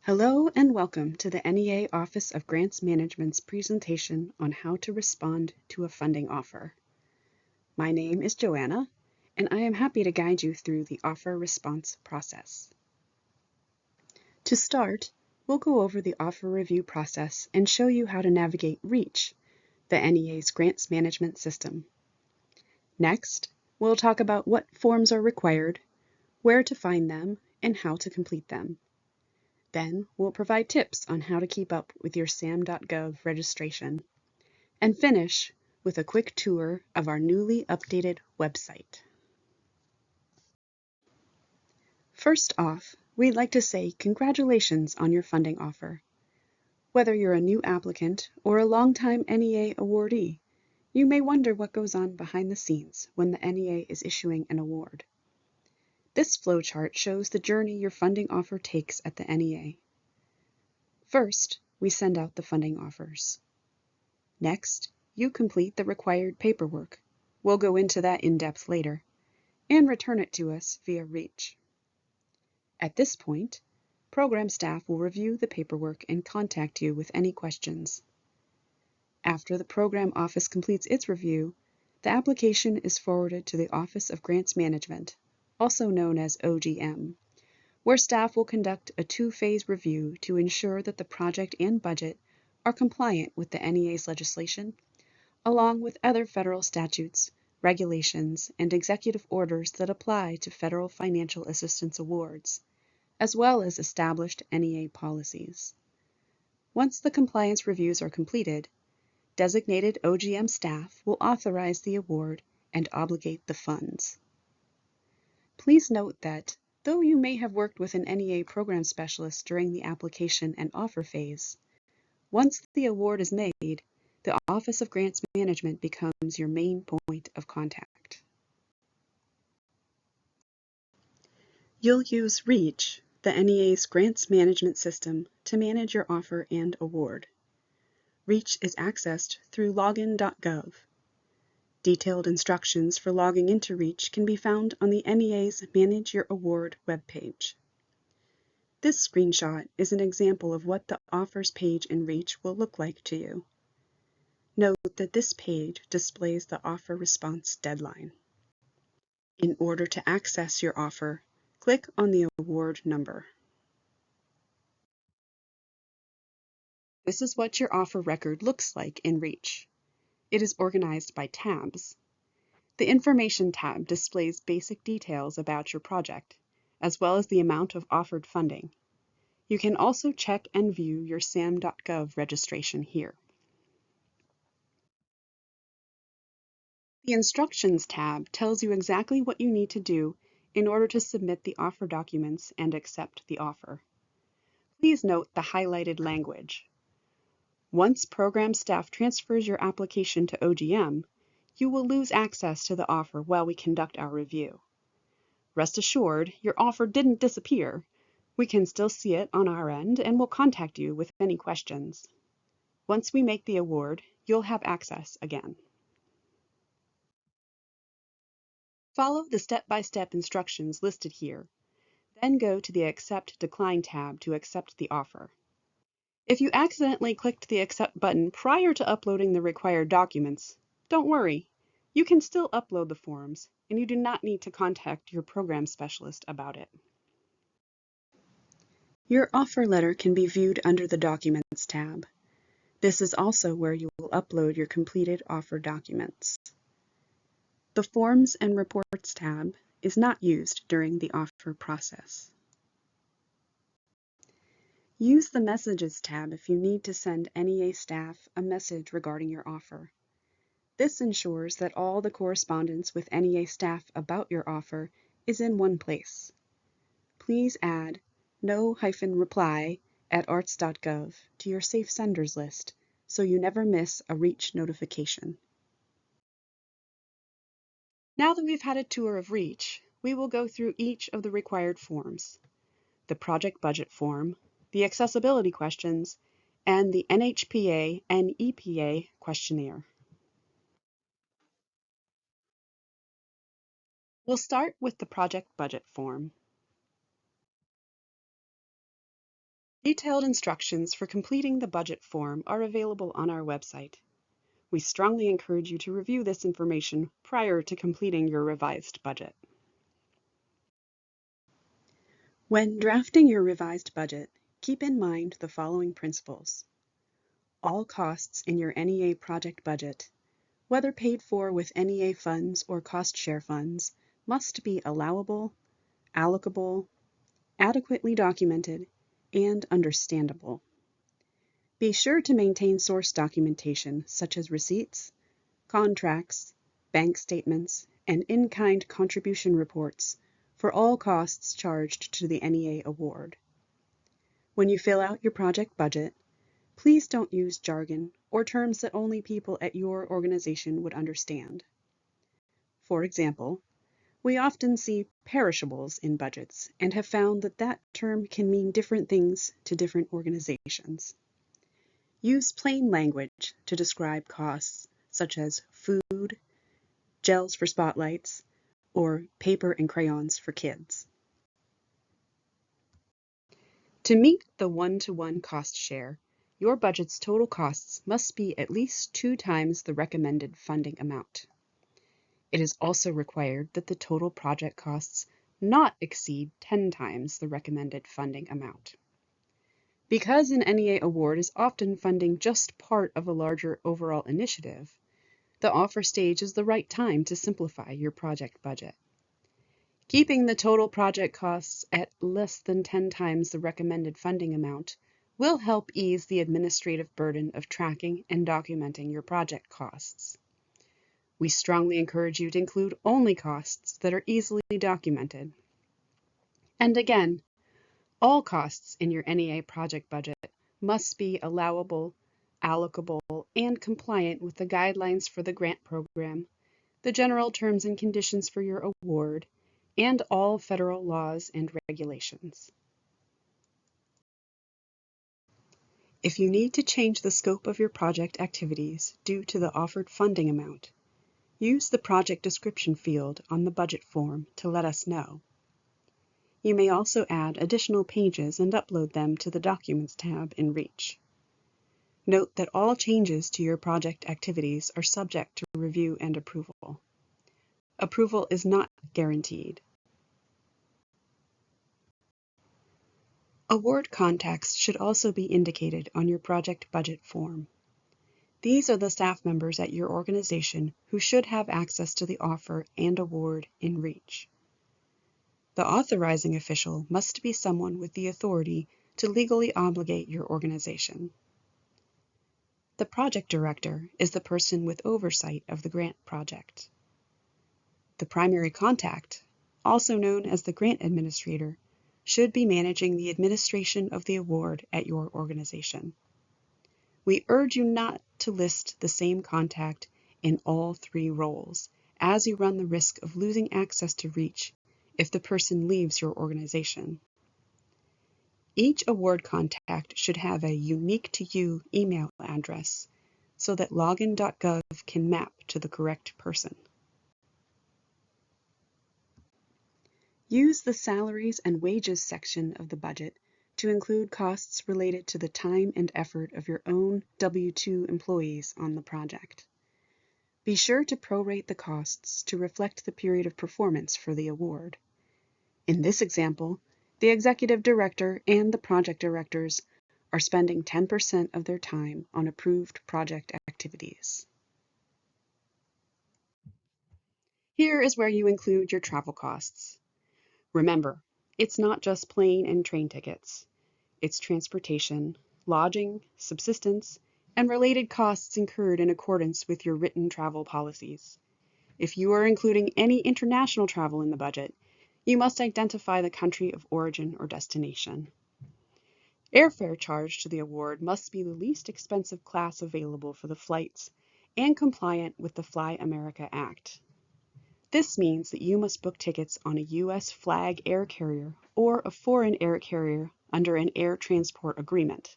Hello and welcome to the NEA Office of Grants Management's presentation on how to respond to a funding offer. My name is Joanna, and I am happy to guide you through the offer response process. To start, we'll go over the offer review process and show you how to navigate REACH, the NEA's grants management system. Next, we'll talk about what forms are required, where to find them, and how to complete them. Then we'll provide tips on how to keep up with your SAM.gov registration, and finish with a quick tour of our newly updated website. First off, we'd like to say congratulations on your funding offer. Whether you're a new applicant or a longtime NEA awardee, you may wonder what goes on behind the scenes when the NEA is issuing an award. This flowchart shows the journey your funding offer takes at the NEA. First, we send out the funding offers. Next, you complete the required paperwork. We'll go into that in depth later, and return it to us via REACH. At this point, program staff will review the paperwork and contact you with any questions. After the program office completes its review, the application is forwarded to the Office of Grants Management, also known as OGM, where staff will conduct a two-phase review to ensure that the project and budget are compliant with the NEA's legislation, along with other federal statutes, regulations, and executive orders that apply to federal financial assistance awards, as well as established NEA policies. Once the compliance reviews are completed, designated OGM staff will authorize the award and obligate the funds. Please note that, though you may have worked with an NEA program specialist during the application and offer phase, once the award is made, the Office of Grants Management becomes your main point of contact. You'll use REACH, the NEA's grants management system, to manage your offer and award. REACH is accessed through login.gov. Detailed instructions for logging into REACH can be found on the NEA's Manage Your Award webpage. This screenshot is an example of what the offers page in REACH will look like to you. Note that this page displays the offer response deadline. In order to access your offer, click on the award number. This is what your offer record looks like in REACH. It is organized by tabs. The Information tab displays basic details about your project, as well as the amount of offered funding. You can also check and view your SAM.gov registration here. The Instructions tab tells you exactly what you need to do in order to submit the offer documents and accept the offer. Please note the highlighted language. Once program staff transfers your application to OGM, you will lose access to the offer while we conduct our review. Rest assured, your offer didn't disappear. We can still see it on our end and will contact you with any questions. Once we make the award, you'll have access again. Follow the step-by-step instructions listed here. Then go to the Accept Decline tab to accept the offer. If you accidentally clicked the Accept button prior to uploading the required documents, don't worry. You can still upload the forms, and you do not need to contact your program specialist about it. Your offer letter can be viewed under the Documents tab. This is also where you will upload your completed offer documents. The Forms and Reports tab is not used during the offer process. Use the Messages tab if you need to send NEA staff a message regarding your offer. This ensures that all the correspondence with NEA staff about your offer is in one place. Please add no-reply@arts.gov to your Safe Senders list so you never miss a REACH notification. Now that we've had a tour of REACH, we will go through each of the required forms: the project budget form, the accessibility questions, and the NHPA and NEPA questionnaire. We'll start with the project budget form. Detailed instructions for completing the budget form are available on our website. We strongly encourage you to review this information prior to completing your revised budget. When drafting your revised budget, keep in mind the following principles. All costs in your NEA project budget, whether paid for with NEA funds or cost share funds, must be allowable, allocable, adequately documented, and understandable. Be sure to maintain source documentation such as receipts, contracts, bank statements, and in-kind contribution reports for all costs charged to the NEA award. When you fill out your project budget, please don't use jargon or terms that only people at your organization would understand. For example, we often see perishables in budgets and have found that that term can mean different things to different organizations. Use plain language to describe costs such as food, gels for spotlights, or paper and crayons for kids. To meet the one-to-one cost share, your budget's total costs must be at least 2 times the recommended funding amount. It is also required that the total project costs not exceed 10 times the recommended funding amount. Because an NEA award is often funding just part of a larger overall initiative, the offer stage is the right time to simplify your project budget. Keeping the total project costs at less than 10 times the recommended funding amount will help ease the administrative burden of tracking and documenting your project costs. We strongly encourage you to include only costs that are easily documented. And again, all costs in your NEA project budget must be allowable, allocable, and compliant with the guidelines for the grant program, the general terms and conditions for your award, and all federal laws and regulations. If you need to change the scope of your project activities due to the offered funding amount, use the project description field on the budget form to let us know. You may also add additional pages and upload them to the Documents tab in REACH. Note that all changes to your project activities are subject to review and approval. Approval is not guaranteed. Award contacts should also be indicated on your project budget form. These are the staff members at your organization who should have access to the offer and award in REACH. The authorizing official must be someone with the authority to legally obligate your organization. The project director is the person with oversight of the grant project. The primary contact, also known as the grant administrator, should be managing the administration of the award at your organization. We urge you not to list the same contact in all 3 roles, as you run the risk of losing access to REACH if the person leaves your organization. Each award contact should have a unique-to-you email address so that login.gov can map to the correct person. Use the Salaries and Wages section of the budget to include costs related to the time and effort of your own W-2 employees on the project. Be sure to prorate the costs to reflect the period of performance for the award. In this example, the executive director and the project directors are spending 10% of their time on approved project activities. Here is where you include your travel costs. Remember, it's not just plane and train tickets. It's transportation, lodging, subsistence, and related costs incurred in accordance with your written travel policies. If you are including any international travel in the budget, you must identify the country of origin or destination. Airfare charged to the award must be the least expensive class available for the flights and compliant with the Fly America Act. This means that you must book tickets on a U.S. flag air carrier or a foreign air carrier under an air transport agreement,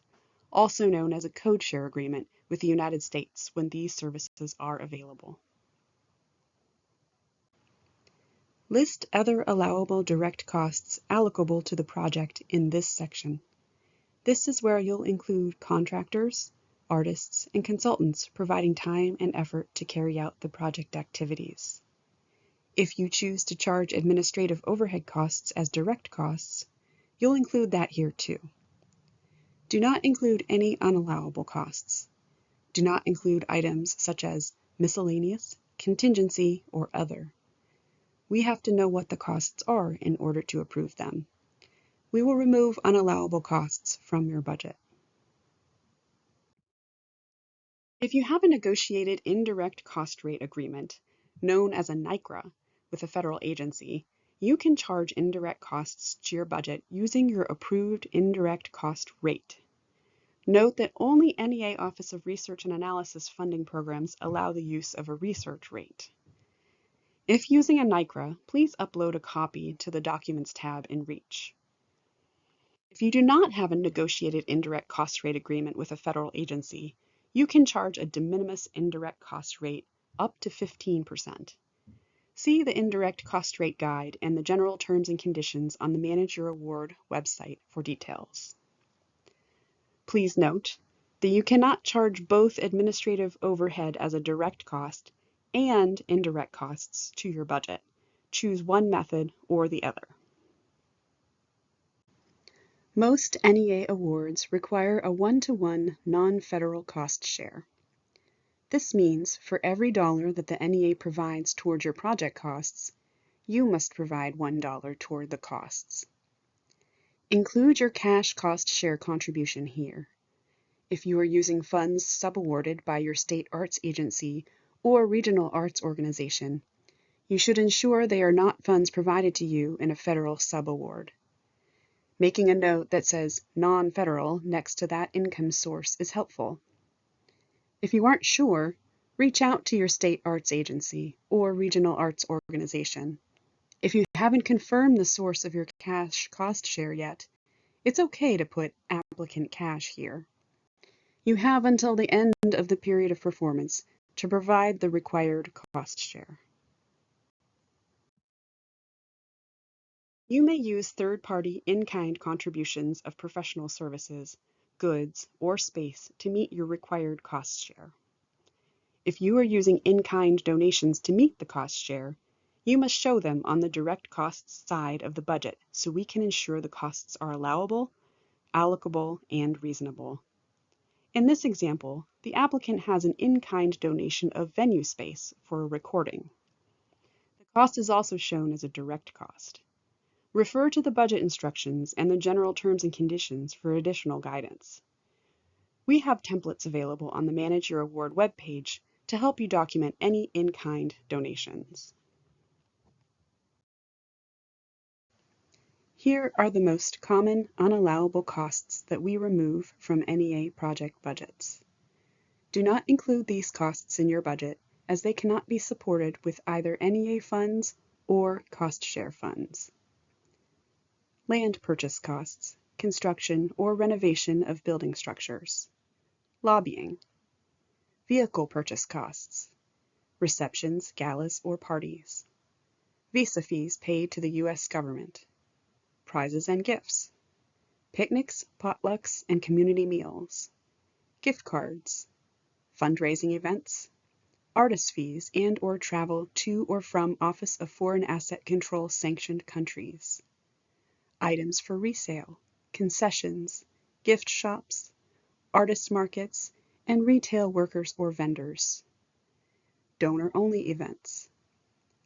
also known as a code share agreement with the United States when these services are available. List other allowable direct costs allocable to the project in this section. This is where you'll include contractors, artists, and consultants providing time and effort to carry out the project activities. If you choose to charge administrative overhead costs as direct costs, you'll include that here too. Do not include any unallowable costs. Do not include items such as miscellaneous, contingency, or other. We have to know what the costs are in order to approve them. We will remove unallowable costs from your budget. If you have a negotiated indirect cost rate agreement, known as a NICRA, with a federal agency, you can charge indirect costs to your budget using your approved indirect cost rate. Note that only NEA Office of Research and Analysis funding programs allow the use of a research rate. If using a NICRA, please upload a copy to the Documents tab in REACH. If you do not have a negotiated indirect cost rate agreement with a federal agency, you can charge a de minimis indirect cost rate up to 15%. See the Indirect Cost Rate Guide and the General Terms and Conditions on the Manage Your Award website for details. Please note that you cannot charge both administrative overhead as a direct cost and indirect costs to your budget. Choose one method or the other. Most NEA awards require a one-to-one non-federal cost share. This means for every dollar that the NEA provides toward your project costs, you must provide $1 toward the costs. Include your cash cost share contribution here. If you are using funds subawarded by your state arts agency or regional arts organization, you should ensure they are not funds provided to you in a federal subaward. Making a note that says non-federal next to that income source is helpful. If you aren't sure, reach out to your state arts agency or regional arts organization. If you haven't confirmed the source of your cash cost share yet, it's okay to put applicant cash here. You have until the end of the period of performance to provide the required cost share. You may use third-party in-kind contributions of professional services, goods, or space to meet your required cost share. If you are using in-kind donations to meet the cost share, you must show them on the direct costs side of the budget so we can ensure the costs are allowable, allocable, and reasonable. In this example, the applicant has an in-kind donation of venue space for a recording. The cost is also shown as a direct cost. Refer to the budget instructions and the general terms and conditions for additional guidance. We have templates available on the Manage Your Award webpage to help you document any in-kind donations. Here are the most common unallowable costs that we remove from NEA project budgets. Do not include these costs in your budget as they cannot be supported with either NEA funds or cost share funds. Land purchase costs, construction or renovation of building structures. Lobbying. Vehicle purchase costs. Receptions, galas, or parties. Visa fees paid to the U.S. government. Prizes and gifts. Picnics, potlucks, and community meals. Gift cards. Fundraising events. Artist fees and/or travel to or from Office of Foreign Asset Control sanctioned countries. Items for resale, concessions, gift shops, artist markets, and retail workers or vendors. Donor-only events.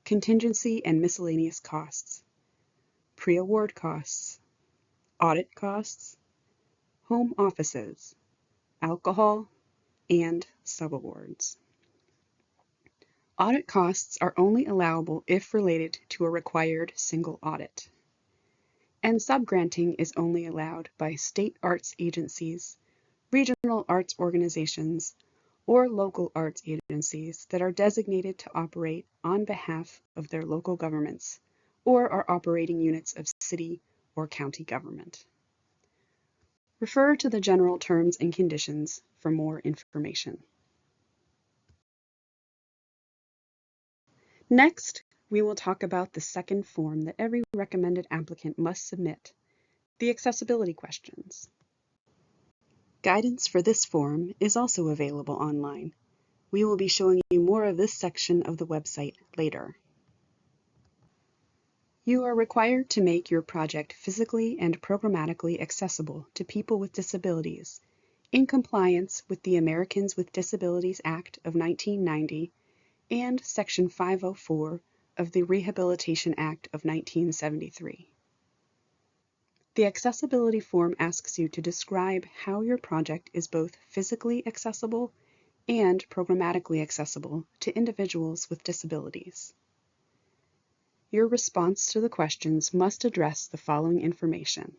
Contingency and miscellaneous costs. Pre-award costs. Audit costs. Home offices. Alcohol, and subawards. Audit costs are only allowable if related to a required single audit. And subgranting is only allowed by state arts agencies, regional arts organizations, or local arts agencies that are designated to operate on behalf of their local governments or are operating units of city or county government. Refer to the general terms and conditions for more information. Next, we will talk about the second form that every recommended applicant must submit, the accessibility questions. Guidance for this form is also available online. We will be showing you more of this section of the website later. You are required to make your project physically and programmatically accessible to people with disabilities in compliance with the Americans with Disabilities Act of 1990 and Section 504 of the Rehabilitation Act of 1973. The accessibility form asks you to describe how your project is both physically accessible and programmatically accessible to individuals with disabilities. Your response to the questions must address the following information: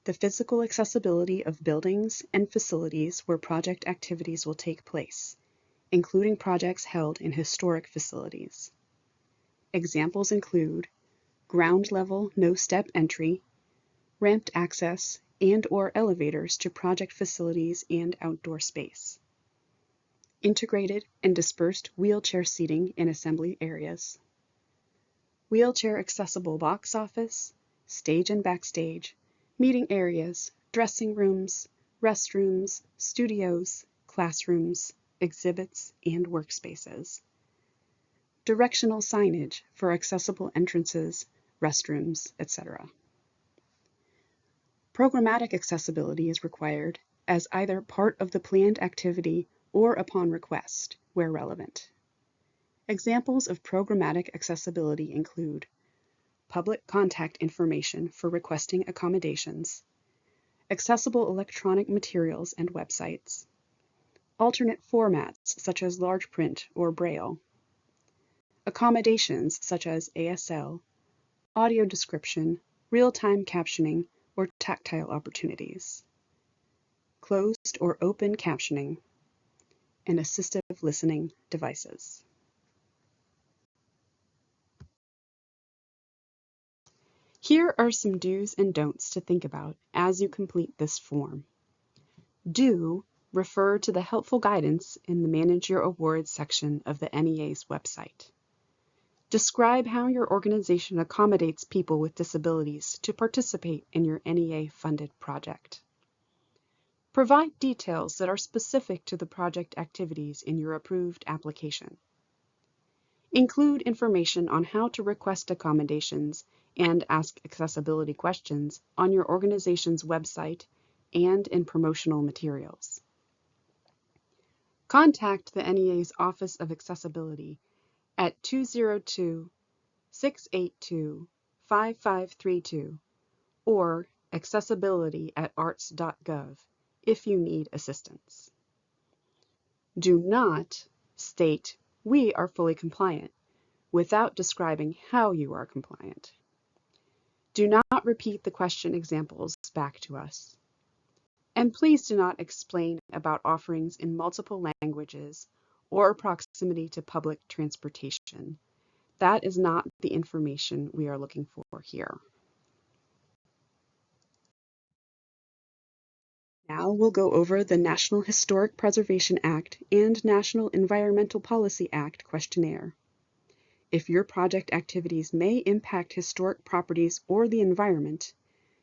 the physical accessibility of buildings and facilities where project activities will take place, including projects held in historic facilities. Examples include ground level no-step entry, ramped access and/or elevators to project facilities and outdoor space, integrated and dispersed wheelchair seating in assembly areas, wheelchair accessible box office, stage and backstage, meeting areas, dressing rooms, restrooms, studios, classrooms, exhibits, and workspaces. Directional signage for accessible entrances, restrooms, etc. Programmatic accessibility is required as either part of the planned activity or upon request, where relevant. Examples of programmatic accessibility include public contact information for requesting accommodations, accessible electronic materials and websites, alternate formats such as large print or Braille, accommodations such as ASL, audio description, real-time captioning, or tactile opportunities, closed or open captioning, and assistive listening devices. Here are some do's and don'ts to think about as you complete this form. Do refer to the helpful guidance in the Manage Your Awards section of the NEA's website. Describe how your organization accommodates people with disabilities to participate in your NEA-funded project. Provide details that are specific to the project activities in your approved application. Include information on how to request accommodations and ask accessibility questions on your organization's website and in promotional materials. Contact the NEA's Office of Accessibility at 202-682-5532 or accessibility@arts.gov if you need assistance. Do not state, "We are fully compliant," without describing how you are compliant. Do not repeat the question examples back to us. And please do not explain about offerings in multiple languages or proximity to public transportation. That is not the information we are looking for here. Now we'll go over the National Historic Preservation Act and National Environmental Policy Act questionnaire. If your project activities may impact historic properties or the environment,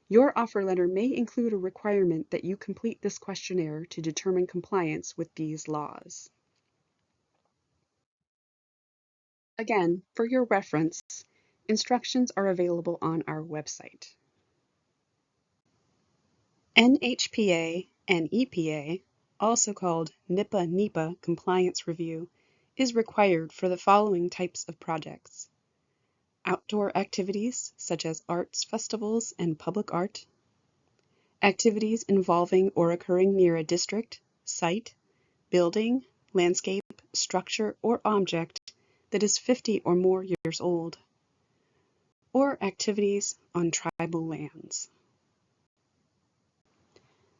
your offer letter may include a requirement that you complete this questionnaire to determine compliance with these laws. Again, for your reference, instructions are available on our website. NHPA and EPA, also called NEPA compliance review, is required for the following types of projects: outdoor activities such as arts festivals and public art, activities involving or occurring near a district, site, building, landscape, structure, or object that is 50 or more years old, or activities on tribal lands.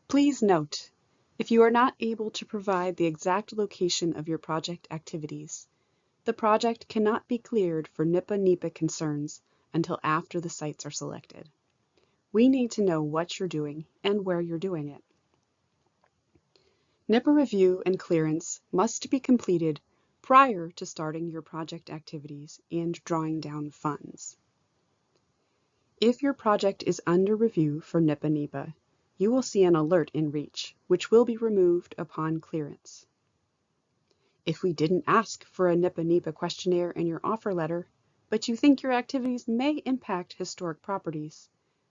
Please note, if you are not able to provide the exact location of your project activities, the project cannot be cleared for NEPA concerns until after the sites are selected. We need to know what you're doing and where you're doing it. NEPA review and clearance must be completed prior to starting your project activities and drawing down funds. If your project is under review for NEPA, you will see an alert in Reach, which will be removed upon clearance. If we didn't ask for a NEPA questionnaire in your offer letter, but you think your activities may impact historic properties,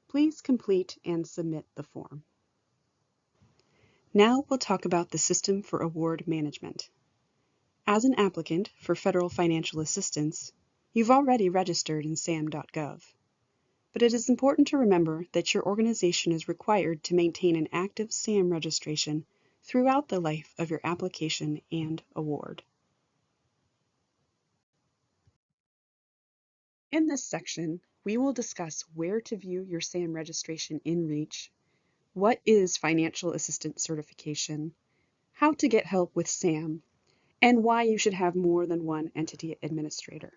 please complete and submit the form. Now we'll talk about the system for award management. As an applicant for federal financial assistance, you've already registered in SAM.gov. But it is important to remember that your organization is required to maintain an active SAM registration throughout the life of your application and award. In this section, we will discuss where to view your SAM registration in Reach, what is financial assistance certification, how to get help with SAM, and why you should have more than one entity administrator.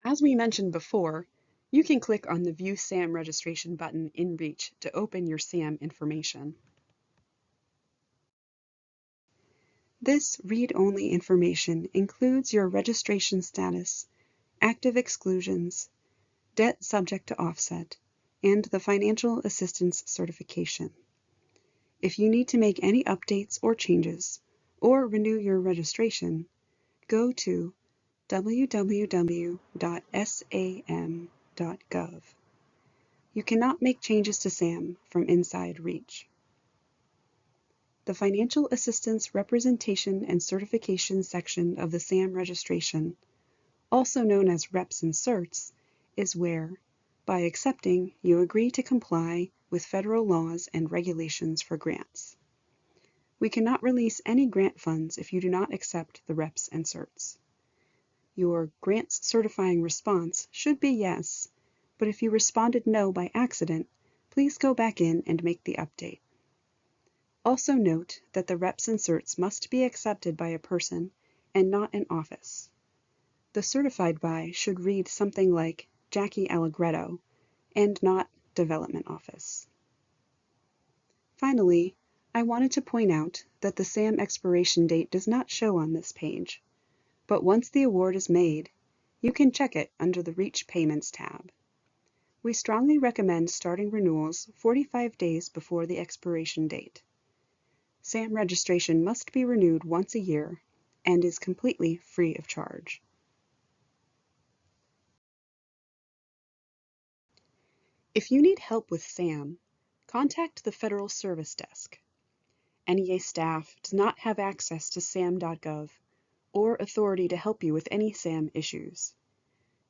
As we mentioned before, you can click on the View SAM Registration button in Reach to open your SAM information. This read-only information includes your registration status, active exclusions, debt subject to offset, and the financial assistance certification. If you need to make any updates or changes, or renew your registration, go to www.sam.gov. You cannot make changes to SAM from inside Reach. The Financial Assistance Representation and Certification section of the SAM registration, also known as Reps and Certs, is where, by accepting, you agree to comply with federal laws and regulations for grants. We cannot release any grant funds if you do not accept the Reps and Certs. Your grants certifying response should be yes, but if you responded no by accident, please go back in and make the update. Also note that the Reps and Certs must be accepted by a person and not an office. The certified by should read something like Jackie Allegretto and not Development Office. Finally, I wanted to point out that the SAM expiration date does not show on this page, but once the award is made, you can check it under the Reach Payments tab. We strongly recommend starting renewals 45 days before the expiration date. SAM registration must be renewed once a year and is completely free of charge. If you need help with SAM, contact the Federal Service Desk. NEA staff does not have access to SAM.gov or authority to help you with any SAM issues.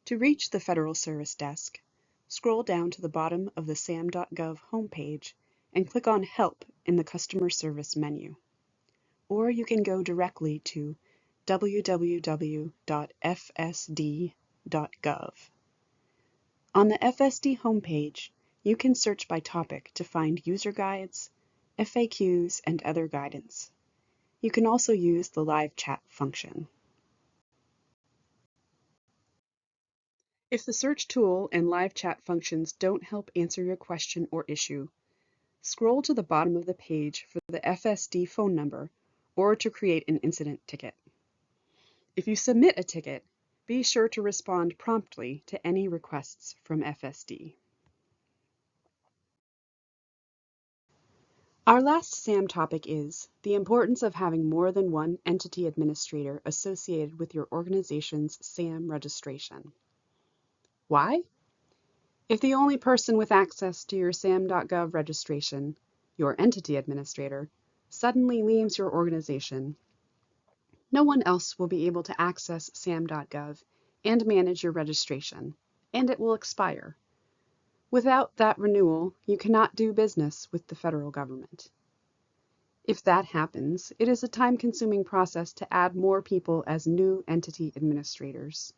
To reach the Federal Service Desk, scroll down to the bottom of the SAM.gov homepage and click on Help in the Customer Service menu. Or you can go directly to www.fsd.gov. On the FSD homepage, you can search by topic to find user guides, FAQs, and other guidance. You can also use the live chat function. If the search tool and live chat functions don't help answer your question or issue, scroll to the bottom of the page for the FSD phone number or to create an incident ticket. If you submit a ticket, be sure to respond promptly to any requests from FSD. Our last SAM topic is the importance of having more than one entity administrator associated with your organization's SAM registration. Why? If the only person with access to your SAM.gov registration, your entity administrator, suddenly leaves your organization, no one else will be able to access SAM.gov and manage your registration, and it will expire. Without that renewal, you cannot do business with the federal government. If that happens, it is a time-consuming process to add more people as new entity administrators.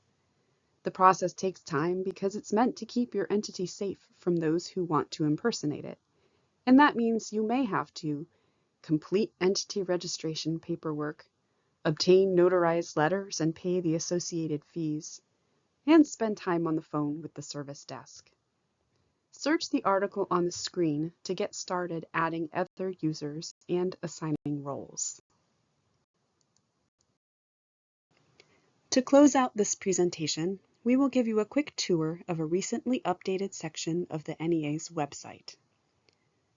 The process takes time because it's meant to keep your entity safe from those who want to impersonate it, and that means you may have to complete entity registration paperwork, obtain notarized letters and pay the associated fees, and spend time on the phone with the service desk. Search the article on the screen to get started adding other users and assigning roles. To close out this presentation, we will give you a quick tour of a recently updated section of the NEA's website.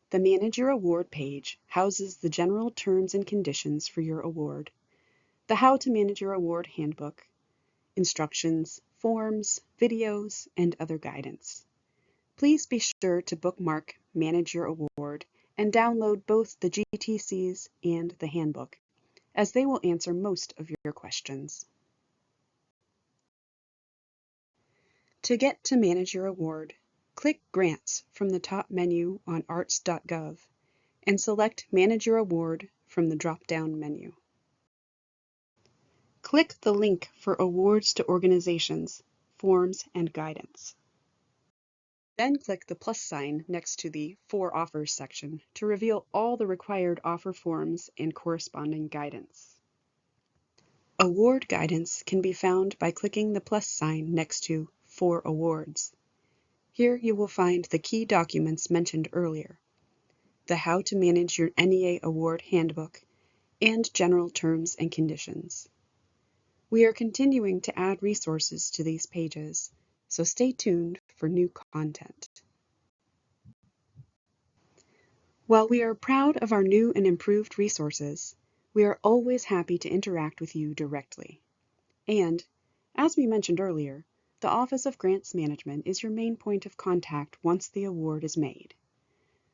The Manage Your Award page houses the general terms and conditions for your award, the How to Manage Your Award handbook, instructions, forms, videos, and other guidance. Please be sure to bookmark Manage Your Award and download both the GTCs and the handbook, as they will answer most of your questions. To get to Manage Your Award, click Grants from the top menu on arts.gov and select Manage Your Award from the drop-down menu. Click the link for Awards to Organizations, Forms, and Guidance. Then click the plus sign next to the For Offers section to reveal all the required offer forms and corresponding guidance. Award guidance can be found by clicking the plus sign next to For Awards. Here you will find the key documents mentioned earlier, the How to Manage Your NEA Award Handbook, and General Terms and Conditions. We are continuing to add resources to these pages, so stay tuned for new content. While we are proud of our new and improved resources, we are always happy to interact with you directly. And, as we mentioned earlier, the Office of Grants Management is your main point of contact once the award is made.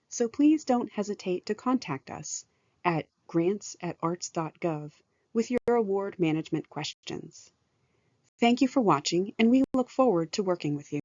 So please don't hesitate to contact us at grants@arts.gov with your award management questions. Thank you for watching, and we look forward to working with you.